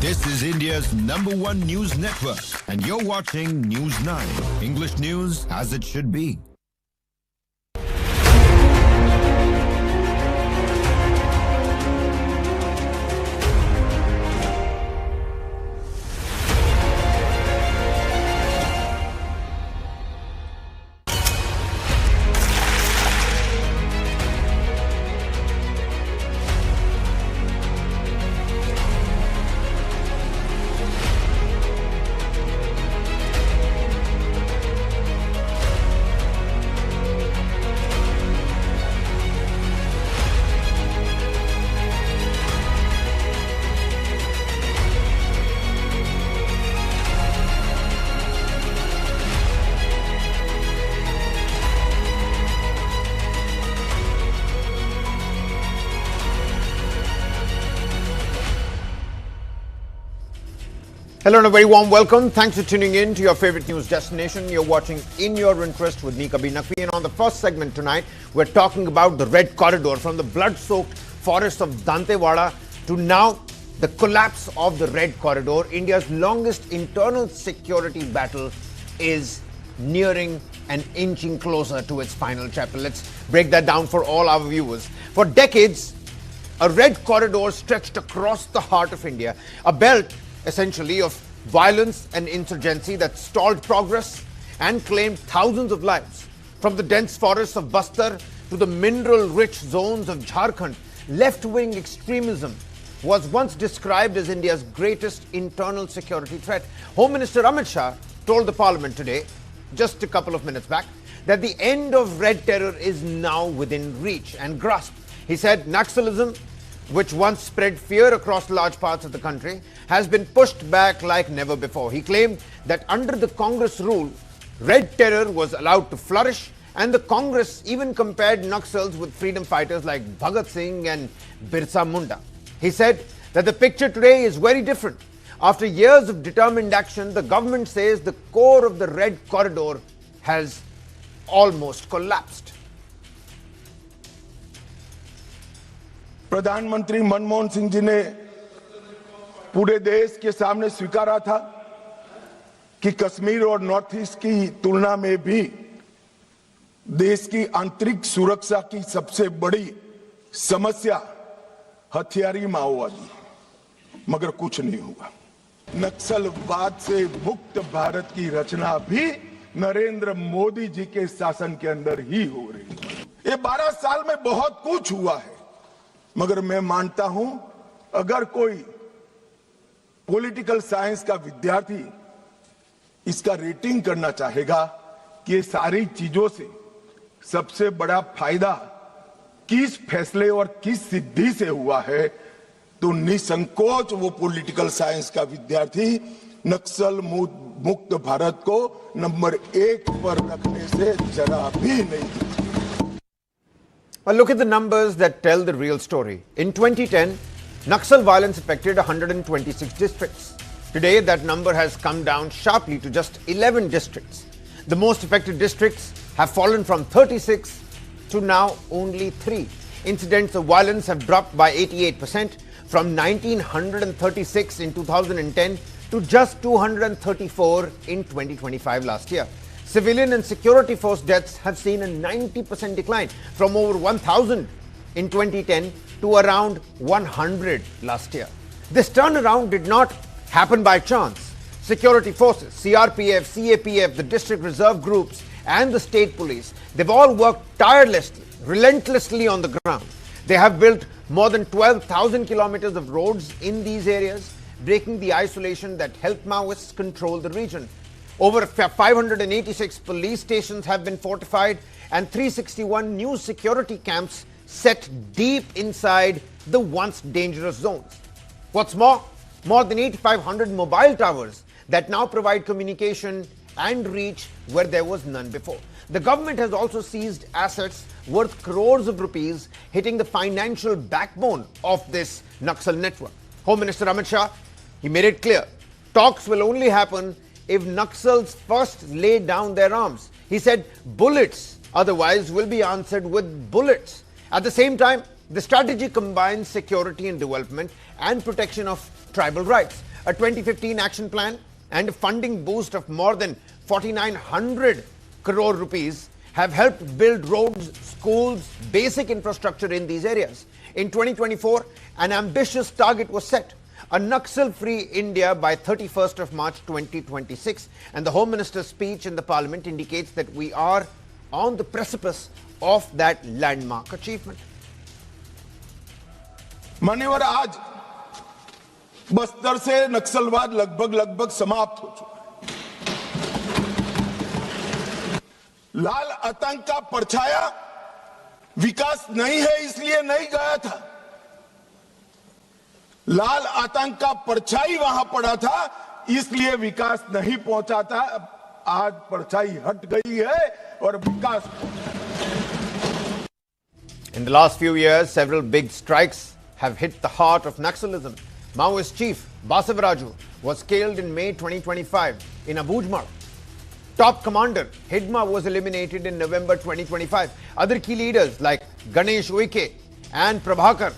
This is India's #1 news network, and you're watching News 9. English news as it should be. Hello and a very warm welcome. Thanks for tuning in to your favorite news destination. You're watching In Your Interest with me, Kabir Naqvi. And on the first segment tonight, we're talking about the Red Corridor, from the blood-soaked forest of Dantewada to now the collapse of the Red Corridor. India's longest internal security battle is nearing and inching closer to its final chapter. Let's break that down for all our viewers. For decades, a Red Corridor stretched across the heart of India, a belt essentially of violence and insurgency that stalled progress and claimed thousands of lives. From the dense forests of Bastar to the mineral-rich zones of Jharkhand, left-wing extremism was once described as India's greatest internal security threat. Home Minister Amit Shah told the Parliament today, just a couple of minutes back, that the end of Red Terror is now within reach and grasp. He said Naxalism, which once spread fear across large parts of the country, has been pushed back like never before. He claimed that under the Congress rule, Red Terror was allowed to flourish, and the Congress even compared Naxals with freedom fighters like Bhagat Singh and Birsa Munda. He said that the picture today is very different. After years of determined action, the government says the core of the Red Corridor has almost collapsed. प्रधानमंत्री मनमोहन सिंह जी ने पूरे देश के सामने स्वीकारा था कि कश्मीर और नॉर्थ ईस्ट की तुलना में भी देश की आंतरिक सुरक्षा की सबसे बड़ी समस्या हथियारी माओवादी, मगर कुछ नहीं हुआ। नक्सलवाद से मुक्त भारत की रचना भी नरेंद्र मोदी जी के शासन के अंदर ही हो रही है। ये 12 साल में बहुत कुछ हुआ है, मगर मैं मानता हूं अगर कोई पॉलिटिकल साइंस का विद्यार्थी इसका रेटिंग करना चाहेगा कि ये सारी चीजों से सबसे बड़ा फायदा किस फैसले और किस सिद्धि से हुआ है, तो निसंकोच वो पॉलिटिकल साइंस का विद्यार्थी नक्सल मुक्त भारत को नंबर 1 पर रखने से जरा भी नहीं। Well, look at the numbers that tell the real story. In 2010, Naxal violence affected 126 districts. Today, that number has come down sharply to just 11 districts. The most affected districts have fallen from 36 to now only 3. Incidents of violence have dropped by 88%, from 1,936 in 2010 to just 234 in 2025 last year. Civilian and security force deaths have seen a 90% decline, from over 1,000 in 2010 to around 100 last year. This turnaround did not happen by chance. Security forces, CRPF, CAPF, the district reserve groups and the state police, they've all worked tirelessly, relentlessly on the ground. They have built more than 12,000 kilometers of roads in these areas, breaking the isolation that helped Maoists control the region. Over 586 police stations have been fortified and 361 new security camps set deep inside the once dangerous zones. What's more than 8,500 mobile towers that now provide communication and reach where there was none before. The government has also seized assets worth crores of rupees, hitting the financial backbone of this Naxal network. Home Minister Amit Shah, he made it clear, talks will only happen if Naxals first lay down their arms. He said bullets otherwise will be answered with bullets. At the same time, the strategy combines security and development and protection of tribal rights. A 2015 action plan and a funding boost of more than 4,900 crore rupees have helped build roads, schools, basic infrastructure in these areas. In 2024, an ambitious target was set, a Naxal-free India by 31st of March 2026. And the Home Minister's speech in the Parliament indicates that we are on the precipice of that landmark achievement. मान्यवर, आज बस्तर से नक्सलवाद लगभग समाप्त हो चुका है। लाल आतंक का परछाया विकास नहीं है इसलिए नहीं गया था, लाल आतंक का परछाई वहां पड़ा था इसलिए विकास नहीं पहुंचा था। आज परछाई हट गई है और विकास। In the last few years, several big strikes have hit the heart of Naxalism. Maoist chief Basavaraju was killed in May 2025 in Abujamar. Top commander Hidma was eliminated in November 2025. Other key leaders like Ganesh Uike and Prabhakar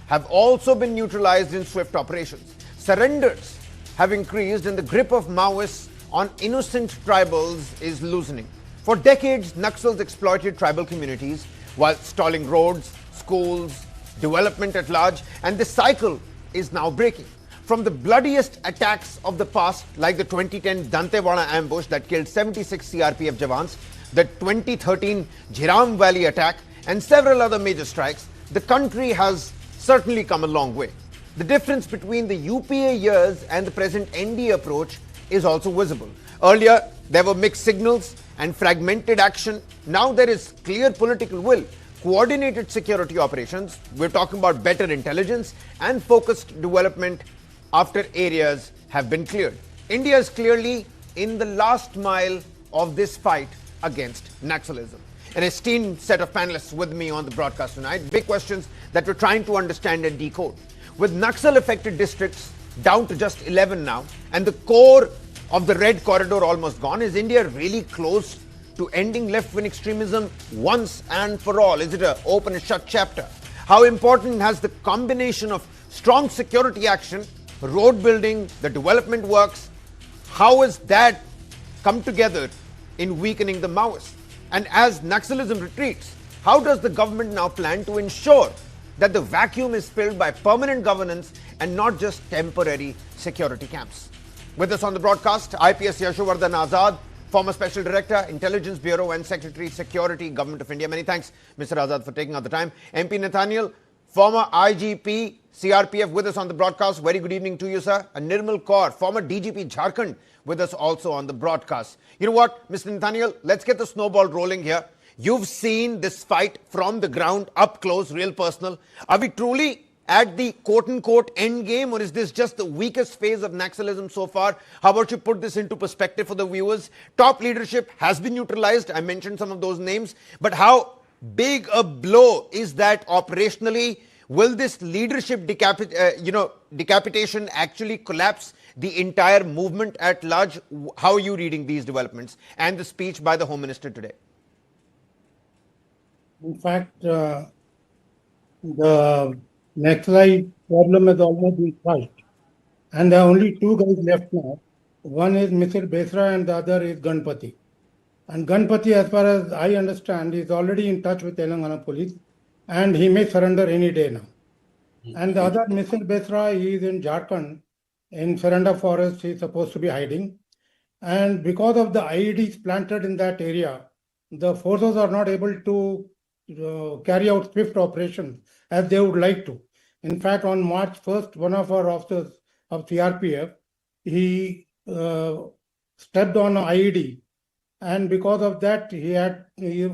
have also been neutralized in swift operations. Surrenders have increased and the grip of Maoists on innocent tribals is loosening. For decades, Naxals exploited tribal communities while stalling roads, schools, development at large, and this cycle is now breaking. From the bloodiest attacks of the past, like the 2010 Dantewada ambush that killed 76 CRPF Jawans, the 2013 Jhiram Valley attack, and several other major strikes, the country has certainly come a long way. The difference between the UPA years and the present NDA approach is also visible. Earlier, there were mixed signals and fragmented action. Now there is clear political will, coordinated security operations. We're talking about better intelligence and focused development after areas have been cleared. India is clearly in the last mile of this fight against Naxalism. An esteemed set of panelists with me on the broadcast tonight. Big questions that we're trying to understand and decode. With Naxal-affected districts down to just 11 now, and the core of the red corridor almost gone, is India really close to ending left-wing extremism once and for all? Is it an open and shut chapter? How important has the combination of strong security action, road building, the development works, how has that come together in weakening the Maoists? And as Naxalism retreats, how does the government now plan to ensure that the vacuum is filled by permanent governance and not just temporary security camps? With us on the broadcast, IPS Yashovardhan Azad, former Special Director, Intelligence Bureau and Secretary, Security, Government of India. Many thanks, Mr. Azad, for taking out the time. MP Nathaniel, former IGP, CRPF, with us on the broadcast. Very good evening to you, sir. And Nirmal Kaur, former DGP, Jharkhand, with us also on the broadcast. You know what, Mr. Nathaniel, let's get the snowball rolling here. You've seen this fight from the ground, up close, real personal. Are we truly at the quote-unquote end game, or is this just the weakest phase of Naxalism so far? How about you put this into perspective for the viewers? Top leadership has been neutralized. I mentioned some of those names. But how big a blow is that operationally? Will this leadership decapitation actually collapse the entire movement at large? How are you reading these developments and the speech by the Home Minister today? In fact, the Naxalite problem has almost been solved. And there are only two guys left now. One is Mr. Besra and the other is Ganpati. And Ganpati, as far as I understand, is already in touch with Telangana police and he may surrender any day now. And the other, Mr. Besra, he is in Jharkhand, in Surrender Forest, he is supposed to be hiding. And because of the IEDs planted in that area, the forces are not able to carry out swift operations as they would like to. In fact, on March 1st, one of our officers of CRPF, he stepped on an IED, and because of that,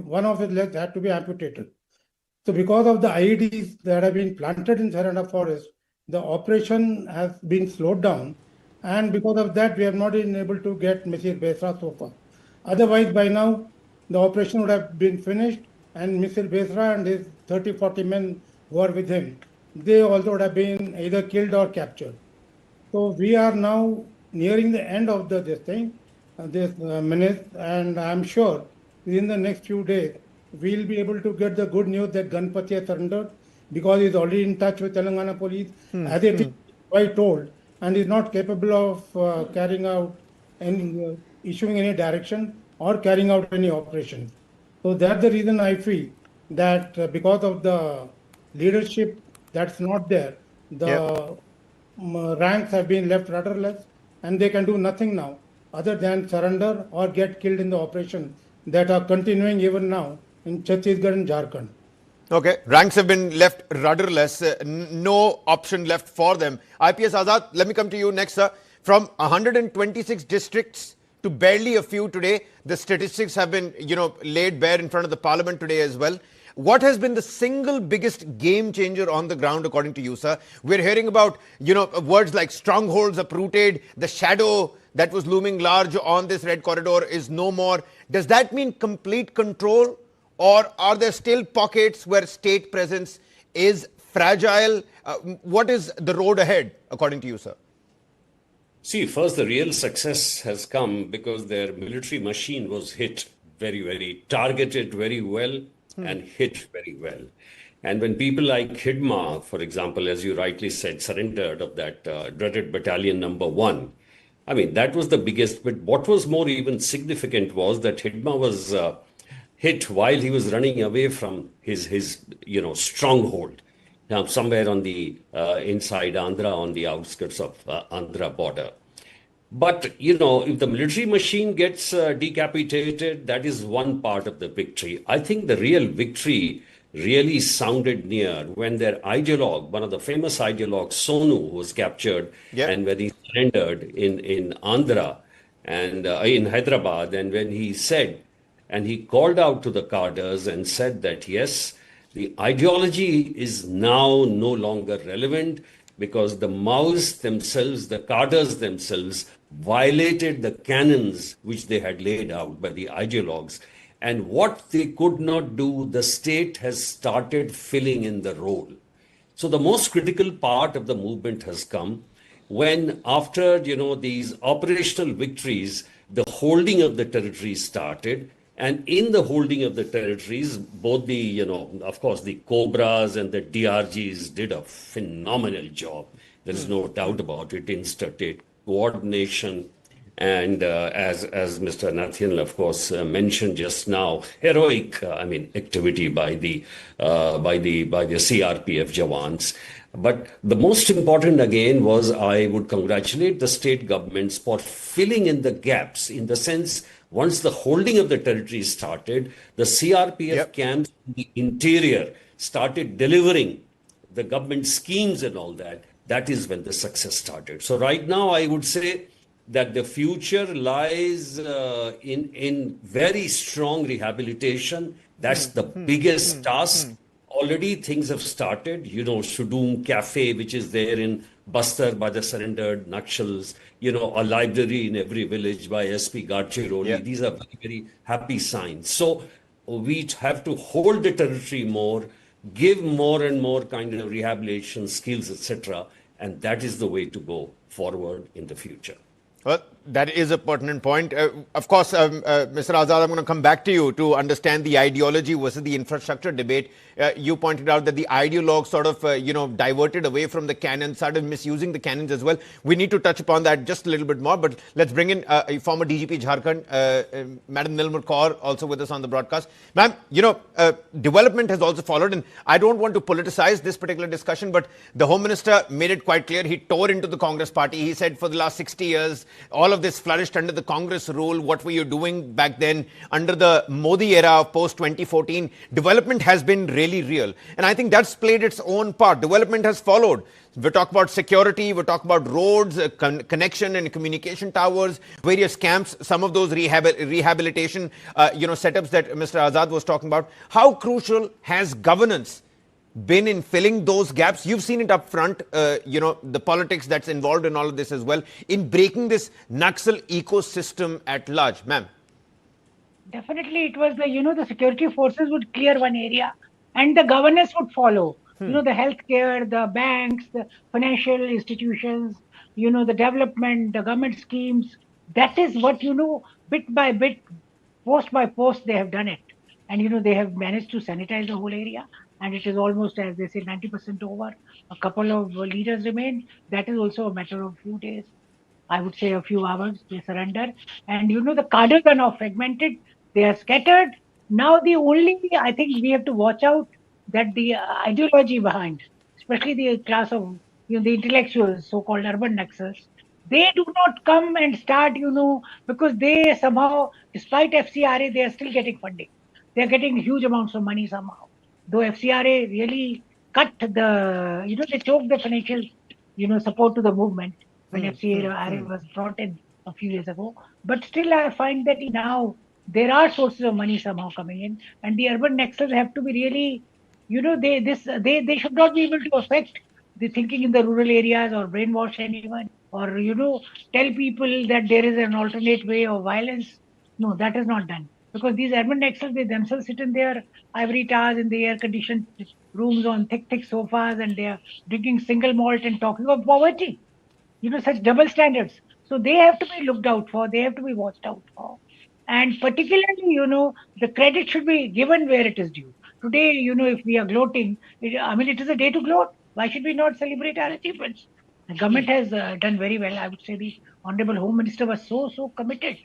one of his legs had to be amputated. So because of the IEDs that have been planted in Surrender Forest, the operation has been slowed down, and because of that, we have not been able to get Mr. Besra so far. Otherwise, by now, the operation would have been finished, and Mr. Besra and his 30-40 men who are with him, they also would have been either killed or captured. So we are now nearing the end of this minute, and I'm sure within the next few days, we'll be able to get the good news that Ganpati has surrendered because he's already in touch with Telangana police, as it is quite told. and is not capable of carrying out any issuing any direction or carrying out any operations. So that's the reason I feel that because of the leadership that's not there, the ranks have been left rudderless, and they can do nothing now other than surrender or get killed in the operation that are continuing even now in Chhattisgarh and Jharkhand. Okay, ranks have been left rudderless, no option left for them. IPS Azad, let me come to you next, sir. From 126 districts to barely a few today, the statistics have been, laid bare in front of the parliament today as well. What has been the single biggest game changer on the ground, according to you, sir? We're hearing about, words like strongholds uprooted, the shadow that was looming large on this red corridor is no more. Does that mean complete control, or are there still pockets where state presence is fragile? What is the road ahead, according to you, sir? See, first, the real success has come because their military machine was hit very, very targeted very well and hit very well. And when people like Hidma, for example, as you rightly said, surrendered of that dreaded battalion number 1, I mean, that was the biggest. But what was more even significant was that Hidma was hit while he was running away from his stronghold, somewhere on the inside Andhra, on the outskirts of Andhra border. But, if the military machine gets decapitated, that is one part of the victory. I think the real victory really sounded near when their ideologue, one of the famous ideologues, Sonu, was captured, and when he surrendered in Andhra and in Hyderabad, and when he said, and he called out to the cadres and said that, yes, the ideology is now no longer relevant because the Maoists themselves, the cadres themselves, violated the canons which they had laid out by the ideologues. And what they could not do, the state has started filling in the role. So the most critical part of the movement has come when, after these operational victories, the holding of the territories started. And in the holding of the territories, both the, of course, the Cobras and the DRGs did a phenomenal job. There is no doubt about it. Inter-state coordination, and as Mr. Nathian, of course, mentioned just now, heroic, activity by the CRPF Jawans. But the most important again was I would congratulate the state governments for filling in the gaps, in the sense once the holding of the territory started, the CRPF camps in the interior started delivering the government schemes and all that. That is when the success started. So right now I would say that the future lies in very strong rehabilitation. That's the biggest task. Already things have started, Sudum Cafe, which is there in Bastar by the surrendered Naxals, a library in every village by SP Gadchiroli. These are very, very happy signs. So we have to hold the territory more, give more and more kind of rehabilitation skills, etc. And that is the way to go forward in the future. Well, that is a pertinent point. Of course, Mr. Azad, I'm going to come back to you to understand the ideology versus the infrastructure debate. You pointed out that the ideologues sort of, diverted away from the canon, started misusing the canons as well. We need to touch upon that just a little bit more, but let's bring in a former DGP Jharkhand, Madam Nilmar Kaur, also with us on the broadcast. Ma'am, development has also followed, and I don't want to politicize this particular discussion, but the Home Minister made it quite clear. He tore into the Congress party. He said for the last 60 years, all of this flourished under the Congress rule. What were you doing back then under the Modi era of post-2014? Development has been really real. And I think that's played its own part. Development has followed. We talk about security, we talk about roads, connection and communication towers, various camps, some of those rehabilitation setups that Mr. Azad was talking about. How crucial has governance been in filling those gaps? You've seen it up front, the politics that's involved in all of this as well, in breaking this Naxal ecosystem at large. Ma'am. Definitely, it was the security forces would clear one area and the governance would follow. The healthcare, the banks, the financial institutions, the development, the government schemes. That is what, bit by bit, post by post, they have done it. And, they have managed to sanitize the whole area. and it is almost, as they say, 90% over. A couple of leaders remain. That is also a matter of few days. I would say a few hours, they surrender. And the cadres are now fragmented, they are scattered. Now, the only, I think we have to watch out that the ideology behind, especially the class of, the intellectuals, so called urban Naxals, they do not come and start, because they somehow, despite FCRA, they are still getting funding. They are getting huge amounts of money somehow. Though FCRA really cut the, they choked the financial, support to the movement when FCRA was brought in a few years ago. But still, I find that now there are sources of money somehow coming in, and the urban Naxals have to be really, they should not be able to affect the thinking in the rural areas or brainwash anyone or tell people that there is an alternate way of violence. No, that is not done because these urban Naxals, they themselves sit in their ivory towers in the air conditioned rooms on thick sofas, and they are drinking single malt and talking of poverty. Such double standards. So they have to be looked out for, they have to be watched out for. And particularly, the credit should be given where it is due. Today, if we are gloating, it is a day to gloat. Why should we not celebrate our achievements? The government has done very well. I would say the Honorable Home Minister was so committed.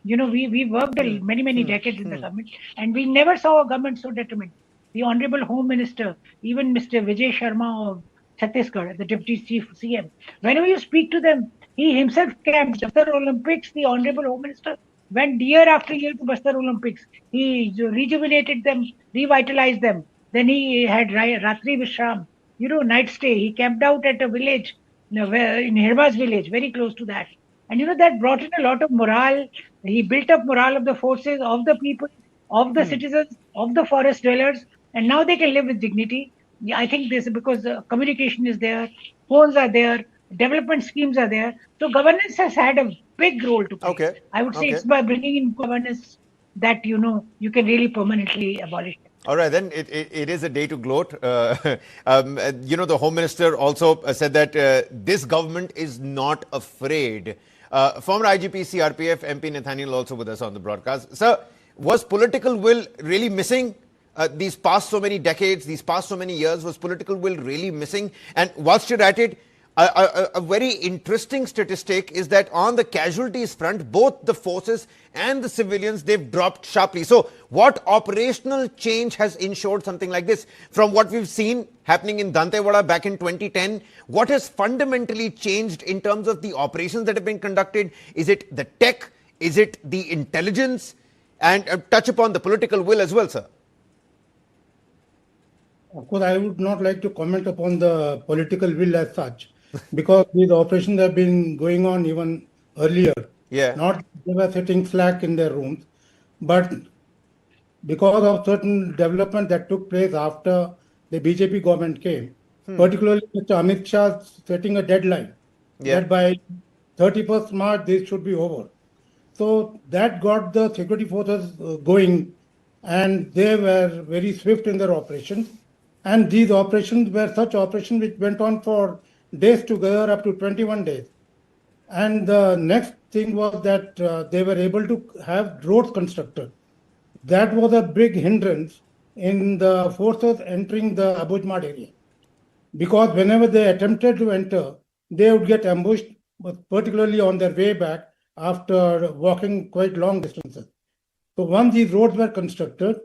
We worked many decades in the government, and we never saw a government so determined. The Honorable Home Minister, even Mr. Vijay Sharma of Chhattisgarh, the Deputy Chief CM, whenever you speak to them, he himself camped. After Olympics, the Honorable Home Minister went year after year to Bastar Olympics. He rejuvenated them, revitalized them. Then he had Ratri Vishram, night stay. He camped out at a village, in Hirma's village, very close to that. And that brought in a lot of morale. He built up morale of the forces, of the people, of the citizens, of the forest dwellers, and now they can live with dignity. I think this because communication is there, phones are there, development schemes are there. So governance has had a big role to play. Okay. I would say it's by bringing in governance that you can really permanently abolish it. All right, then it is a day to gloat. The Home Minister also said that this government is not afraid. Former IGP CRPF MP Nathaniel also with us on the broadcast. Sir, was political will really missing these past so many decades, these past so many years? Was political will really missing? And whilst you're at it, a very interesting statistic is that on the casualties front, both the forces and the civilians, they've dropped sharply. So what operational change has ensured something like this? From what we've seen happening in Dantewada back in 2010, what has fundamentally changed in terms of the operations that have been conducted? Is it the tech? Is it the intelligence? And touch upon the political will as well, sir. Of course, I would not like to comment upon the political will as such, because these operations have been going on even earlier. Yeah. Not they were sitting slack in their rooms, but because of certain development that took place after the BJP government came, particularly Mr. Amit Shah setting a deadline that by 31st March this should be over. So that got the security forces going, and they were very swift in their operations. And these operations were such operations which went on for days together, up to 21 days. And the next thing was that they were able to have roads constructed. That was a big hindrance in the forces entering the Abujmad area. Because whenever they attempted to enter, they would get ambushed, particularly on their way back after walking quite long distances. So once these roads were constructed,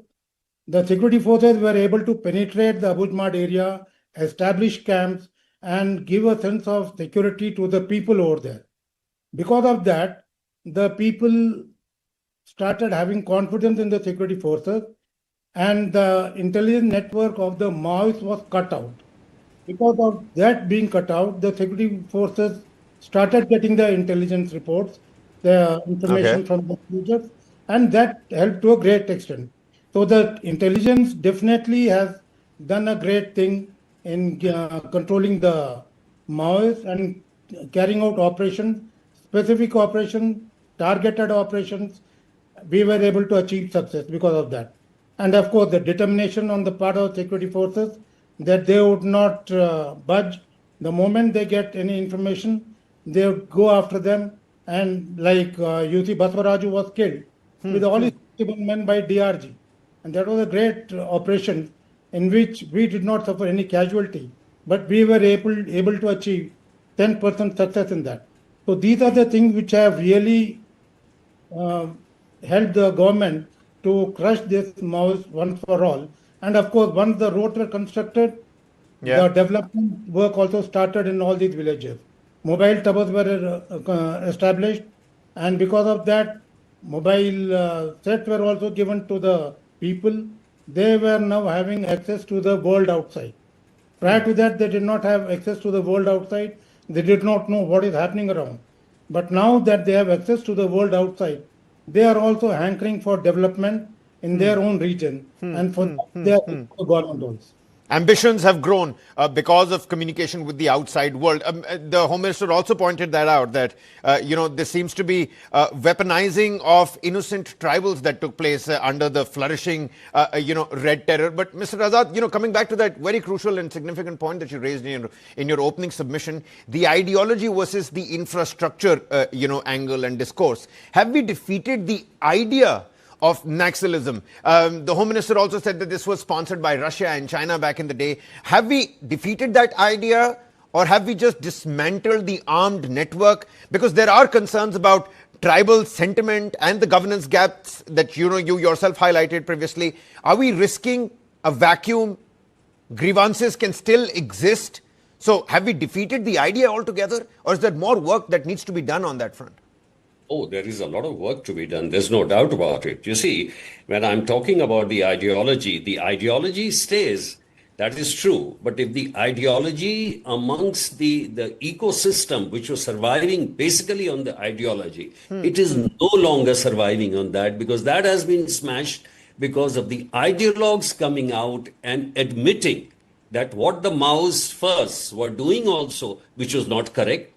the security forces were able to penetrate the Abujmad area, establish camps, and give a sense of security to the people over there. Because of that, the people started having confidence in the security forces, and the intelligence network of the Maoists was cut out. Because of that being cut out, the security forces started getting the intelligence reports, the information from the soldiers, and that helped to a great extent. So the intelligence definitely has done a great thing in controlling the Maoists and carrying out operations, specific operations, targeted operations. We were able to achieve success because of that. And of course, the determination on the part of security forces that they would not budge. The moment they get any information, they would go after them. And like UC Baswaraju was killed with all his men by DRG. And that was a great operation in which we did not suffer any casualty, but we were able to achieve 10% success in that. So these are the things which have really helped the government to crush this Maoist once for all. And of course, once the roads were constructed, the development work also started in all these villages. Mobile towers were established, and because of that, mobile sets were also given to the people. They were now having access to the world outside. Prior to that, they did not have access to the world outside. They did not know what is happening around. But now that they have access to the world outside, they are also hankering for development in their own region, and for that they are the government also. Ambitions have grown because of communication with the outside world. The Home Minister also pointed that out, that, there seems to be weaponizing of innocent tribals that took place under the flourishing, Red Terror. But Mr. Azad, coming back to that very crucial and significant point that you raised in your opening submission, the ideology versus the infrastructure, angle and discourse. Have we defeated the idea of Naxalism? The Home Minister also said that this was sponsored by Russia and China back in the day. Have we defeated that idea, or have we just dismantled the armed network? Because there are concerns about tribal sentiment and the governance gaps that you yourself highlighted previously. Are we risking a vacuum? Grievances can still exist. So have we defeated the idea altogether, or is there more work that needs to be done on that front? Oh, there is a lot of work to be done. There's no doubt about it. You see, when I'm talking about the ideology stays. That is true. But if the ideology amongst the ecosystem, which was surviving basically on the ideology, it is no longer surviving on that, because that has been smashed because of the ideologues coming out and admitting that what the Maoists first were doing also, which was not correct.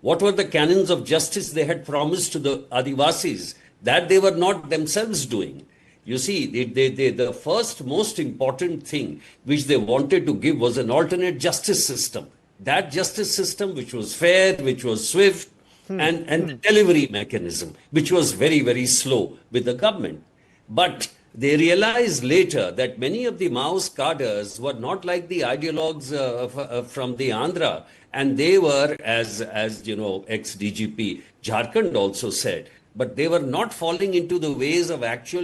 What were the canons of justice they had promised to the Adivasis that they were not themselves doing? You see, the first most important thing which they wanted to give was an alternate justice system. That justice system which was fair, which was swift, and the delivery mechanism, which was very, very slow with the government. But they realized later that many of the Maoist cadres were not like the ideologues from the Andhra. And they were, as ex-DGP Jharkhand also said, but they were not falling into the ways of actual,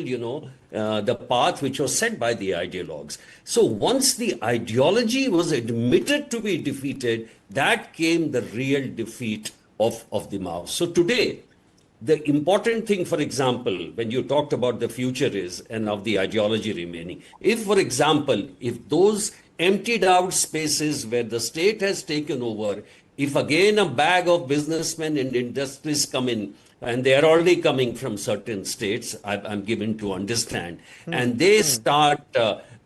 the path which was set by the ideologues. So once the ideology was admitted to be defeated, that came the real defeat of the Maoists. So today, the important thing, for example, when you talked about the future and of the ideology remaining, if, for example, if those emptied out spaces where the state has taken over, if again a bag of businessmen and industries come in, and they are already coming from certain states, I'm given to understand, and they start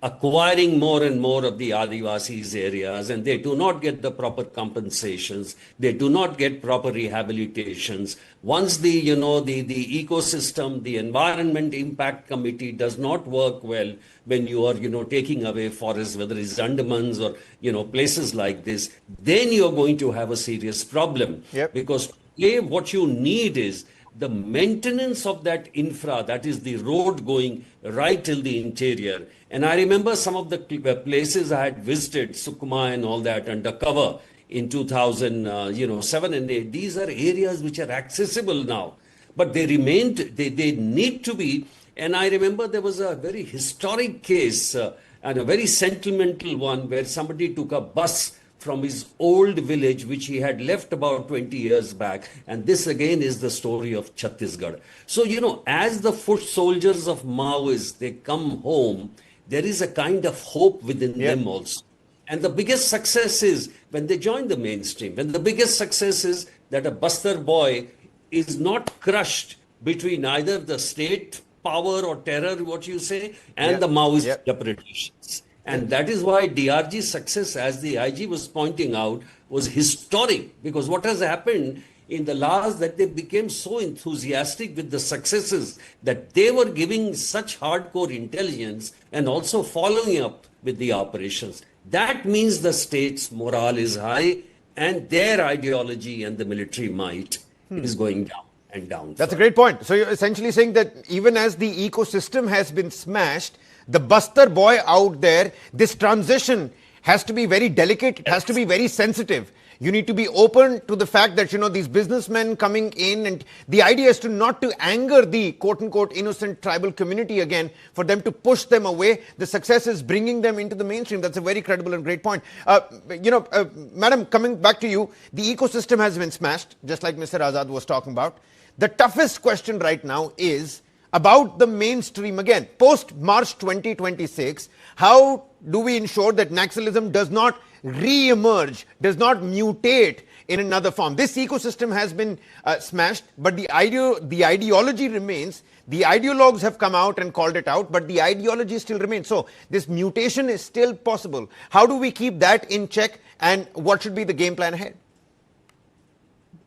acquiring more and more of the Adivasis areas, and they do not get the proper compensations, they do not get proper rehabilitations. Once the ecosystem, the environment impact committee does not work well when you are taking away forests, whether it's Andamans or places like this, then you're going to have a serious problem. Because today what you need is the maintenance of that infra, that is the road going right till the interior. And I remember some of the places I had visited, Sukma and all that, undercover in 2007 and 8. These are areas which are accessible now, but they remained, they need to be. And I remember there was a very historic case and a very sentimental one where somebody took a bus from his old village, which he had left about 20 years back. And this again is the story of Chhattisgarh. So, as the foot soldiers of Maoists, they come home, there is a kind of hope within them also. And the biggest success is when they join the mainstream. When the biggest success is that a Bastar boy is not crushed between either the state power or terror, what you say, and the Maoist interpretations. And that is why DRG's success, as the IG was pointing out, was historic. Because what has happened in the last, that they became so enthusiastic with the successes that they were giving such hardcore intelligence and also following up with the operations. That means the state's morale is high and their ideology and the military might is going down and down. That's a great point. So you're essentially saying that even as the ecosystem has been smashed, the Bastar boy out there, this transition has to be very delicate, it has to be very sensitive. You need to be open to the fact that, these businessmen coming in, and the idea is to not to anger the quote-unquote innocent tribal community again, for them to push them away. The success is bringing them into the mainstream. That's a very credible and great point. Madam, coming back to you, the ecosystem has been smashed, just like Mr. Azad was talking about. The toughest question right now is about the mainstream again. Post-March 2026, how do we ensure that Naxalism does not re-emerge, does not mutate in another form? This ecosystem has been smashed, but the ideology remains. The ideologues have come out and called it out, but the ideology still remains. So this mutation is still possible. How do we keep that in check, and what should be the game plan ahead?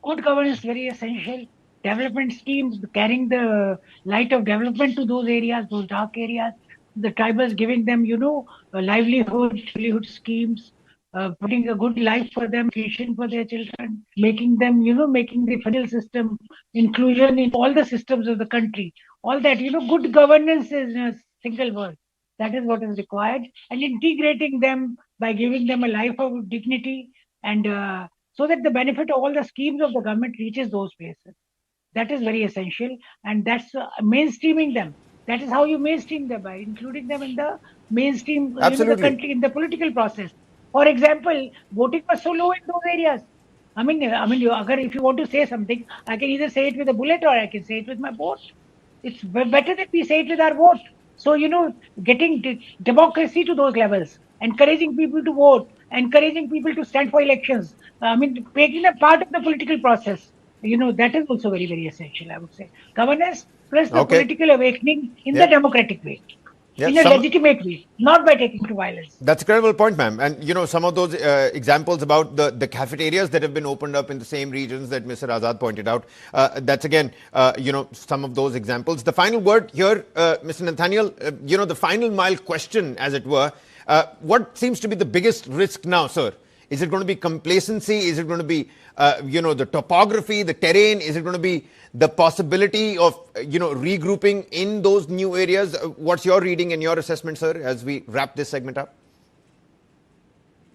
Good governance is very essential. Development schemes carrying the light of development to those areas, those dark areas. The tribals giving them, livelihood schemes, putting a good life for them, education for their children, making them, making the federal system, inclusion in all the systems of the country. All that, good governance is a single word. That is what is required. And integrating them by giving them a life of dignity, and so that the benefit of all the schemes of the government reaches those places. That is very essential, and that's mainstreaming them. That is how you mainstream them, by including them in the mainstream, the country, in the political process. For example, voting was so low in those areas. If you want to say something, I can either say it with a bullet or I can say it with my vote. It's better that we say it with our vote. So, getting democracy to those levels, encouraging people to vote, encouraging people to stand for elections, making them part of the political process. That is also very, very essential, I would say. Governance plus the political awakening in the democratic way, in a legitimate way, not by taking to violence. That's a credible point, ma'am. And, some of those examples about the cafeterias that have been opened up in the same regions that Mr. Azad pointed out, that's again, some of those examples. The final word here, Mr. Nathaniel, the final mile question, as it were, what seems to be the biggest risk now, sir? Is it going to be complacency? Is it going to be, the topography, the terrain? Is it going to be the possibility of, regrouping in those new areas? What's your reading and your assessment, sir, as we wrap this segment up?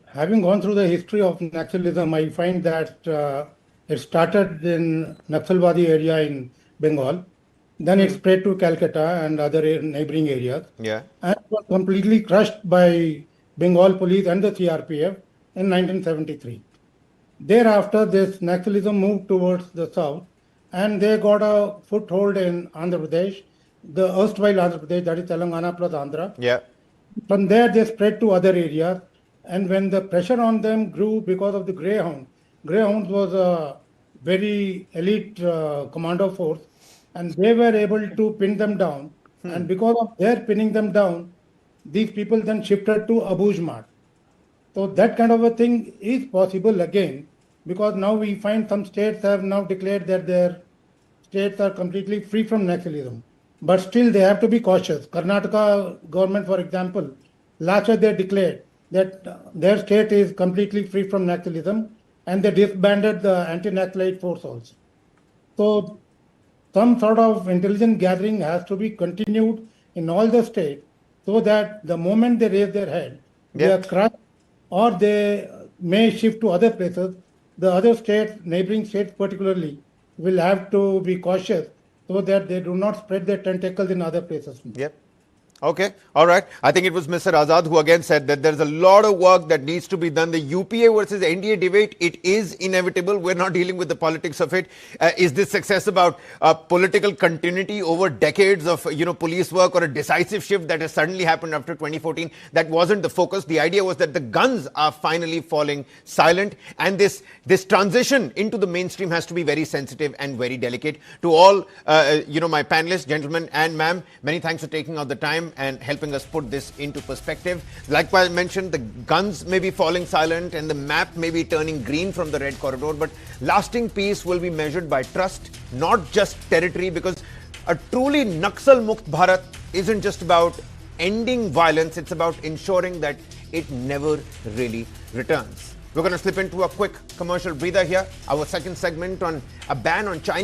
Having gone through the history of Naxalism, I find that it started in Naxalbadi area in Bengal. Then it spread to Calcutta and other neighboring areas. Yeah. And was completely crushed by Bengal police and the CRPF in 1973. Thereafter, this Naxalism moved towards the south, and they got a foothold in Andhra Pradesh, the erstwhile Andhra Pradesh, that is Telangana plus Andhra. Yeah. From there, they spread to other areas, and when the pressure on them grew because of the Greyhounds was a very elite commando force, and they were able to pin them down. And because of their pinning them down, these people then shifted to Abujmat. So that kind of a thing is possible again, because now we find some states have now declared that their states are completely free from Naxalism. But still they have to be cautious. Karnataka government, for example, last year they declared that their state is completely free from Naxalism, and they disbanded the anti-Naxalite force also. So some sort of intelligence gathering has to be continued in all the states, so that the moment they raise their head, they are crushed, or they may shift to other places. The other states, neighboring states particularly, will have to be cautious so that they do not spread their tentacles in other places. Yep. Okay. All right. I think it was Mr. Azad who again said that there's a lot of work that needs to be done. The UPA versus NDA debate, it is inevitable. We're not dealing with the politics of it. Is this success about political continuity over decades of, police work, or a decisive shift that has suddenly happened after 2014? That wasn't the focus. The idea was that the guns are finally falling silent, and this transition into the mainstream has to be very sensitive and very delicate. To all, my panelists, gentlemen and ma'am, many thanks for taking out the time and helping us put this into perspective. Like I mentioned, the guns may be falling silent and the map may be turning green from the red corridor, but lasting peace will be measured by trust, not just territory, because a truly Naxal-mukt Bharat isn't just about ending violence, it's about ensuring that it never really returns. We're going to slip into a quick commercial breather here. Our second segment on a ban on Chinese